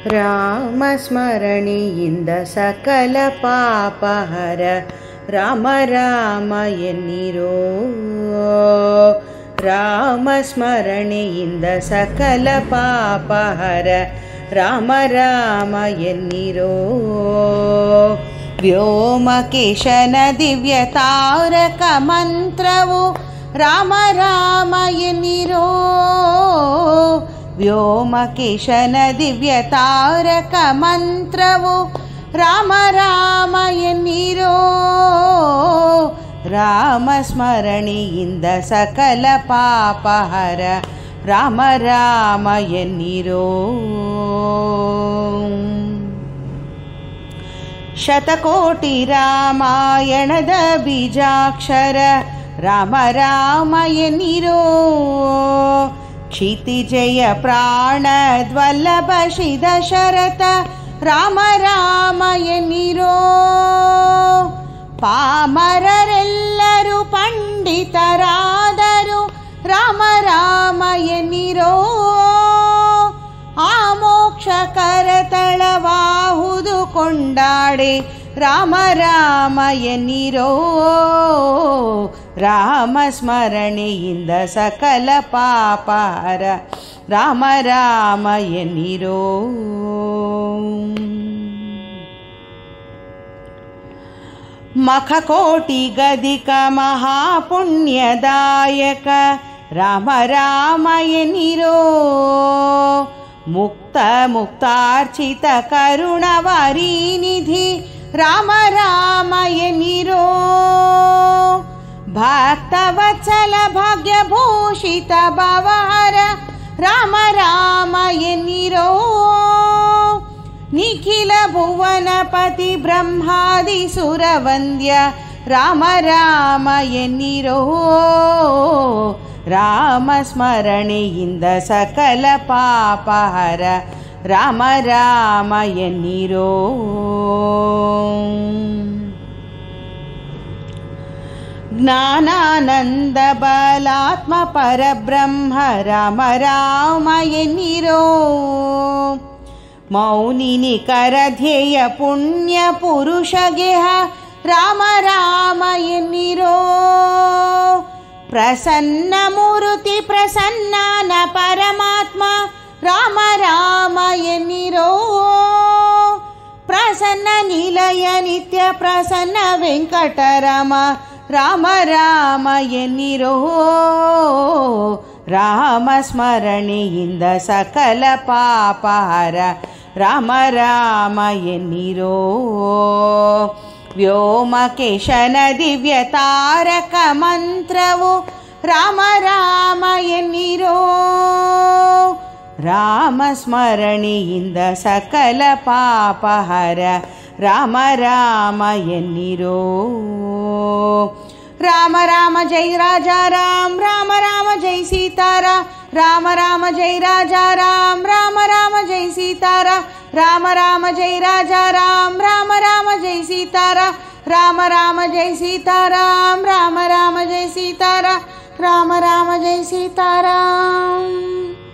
ರಾಮಸ್ಮರಣೆಯಿಂದ ಸಕಲ ಪಾಪಹರ ರಾಮ ರಾಮ ಎನ್ನಿರೋ. ರಾಮಸ್ಮರಣೆಯಿಂದ ಸಕಲ ಪಾಪಹರ ರಾಮ ರಾಮ ಎನ್ನಿರೋ. ವ್ಯೋಮಕೇಶನ ದಿವ್ಯ ತಾರಕ ಮಂತ್ರವು ರಾಮ ರಾಮ ಎನ್ನಿರೋ. ವ್ಯೋಮಕೇಶನ ದಿವ್ಯ ತಾರಕ ಮಂತ್ರವು ರಾಮ ರಾಮ ಎನ್ನಿರೋ. ರಾಮ ಸ್ಮರಣೆಯಿಂದ ಸಕಲ ಪಾಪಹರ ರಾಮ ರಾಮ ಎನ್ನಿರೋ. ಶತಕೋಟಿ ರಾಮಾಯಣದ ಬೀಜಾಕ್ಷರ ರಾಮ ರಾಮ ಎನ್ನಿರೋ. ಕ್ಷಿತಿಜಯ ಪ್ರಾಣದ್ವಲ್ಲಭ ಶ್ರೀ ದಶರಥ ರಾಮ ರಾಮ ಎನ್ನಿರೋ. ಪಾಮರರೆಲ್ಲರೂ ಪಂಡಿತರಾದರು ರಾಮ ರಾಮ ಎನ್ನಿರೋ. ಆ ಮೋಕ್ಷ ಕರತಳವಾಹುದು ಕೊಂಡಾಡೆ ರಾಮ ರಾಮ ಎನ್ನಿರೋ. ರಾಮ ಸ್ಮರಣೆಯಿಂದ ಸಕಲ ಪಾಪಹರ ರಾಮ ರಾಮ ಎನ್ನಿರೋ. ಮಖಕೋಟಿ ಗದಿಕ ಮಹಾಪುಣ್ಯದಾಯಕ ರಾಮ ರಾಮ ಎನ್ನಿರೋ. ಮುಕ್ತ ಮುಕ್ತಾರ್ಚಿತ ಕರುಣವಾರಿನಿಧಿ ರಾಮ ರಾಮ ಎನ್ನಿರೋ. ಭಕ್ತವತ್ಸಲ ಭಾಗ್ಯಭೂಷಿತ ಭವಹರ ರಾಮ ರಾಮ ಎನ್ನಿರೋ. ನಿಖಿಲ ಭುವನಪತಿ ಬ್ರಹ್ಮಾದಿ ಸುರವಂದ್ಯ ರಾಮ ರಾಮ ಎನ್ನಿರೋ. ರಾಮ ಸ್ಮರಣೆಯಿಂದ ಸಕಲ ಪಾಪಹರ ರಾಮ ರಾಮ ಎನ್ನಿರೋ. ಜ್ಞಾನಾನಂದ ಬಲಾತ್ಮ ಪರಬ್ರಹ್ಮ ರಾಮ ರಾಮ ಎನ್ನಿರೋ. ಮೌನಿನಿ ಕರಧ್ಯೇಯ ಪುಣ್ಯ ಪುರುಷ ಗೆಹ ರಾಮ ರಾಮ ಎನ್ನಿರೋ. ಪ್ರಸನ್ನ ಮೂರುತಿ ಪ್ರಸನ್ನನ ಪರಮಾತ್ಮ ರಾಮ ರಾಮ ಎನ್ನಿರೋ. ಪ್ರಸನ್ನ ನಿಲಯ ನಿತ್ಯ ಪ್ರಸನ್ನ ವೆಂಕಟರಮ ರಾಮ ರಾಮ ಎನ್ನಿರೋ. ರಾಮ ಸ್ಮರಣೆಯಿಂದ ಸಕಲ ಪಾಪಹರ ರಾಮ ರಾಮ ಎನ್ನಿರೋ. ವ್ಯೋಮಕೇಶನ ದಿವ್ಯ ತಾರಕ ಮಂತ್ರವು ರಾಮ ರಾಮ ಎನ್ನಿರೋ. ರಾಮ ಸ್ಮರಣೆಯಿಂದ ಸಕಲ ಪಾಪಹರ ರಾಮ ರಾಮ ಎನ್ನಿರೋ. ರಾಮ ರಾಮ ಜೈ ರಾಜಾ ರಾಮ್ ರಾಮ ರಾಮ ಜೈ ಸೀತಾರಾಮ್ ರಾಮ ರಾಮ ಜೈ ರಾಜಾ ರಾಮ್ ರಾಮ ರಾಮ ಜೈ ಸೀತಾರಾಮ್ ರಾಮ ರಾಮ ಜೈ ರಾಜಾ ರಾಮ್ ರಾಮ ರಾಮ ಜೈ ಸೀತಾರಾಮ್ ರಾಮ ರಾಮ ಜೈ ಸೀತಾರಾಮ್ ರಾಮ ರಾಮ ಜೈ ಸೀತಾರಾಮ್ ರಾಮ ರಾಮ ಜೈ ಸೀತಾರಾಮ್.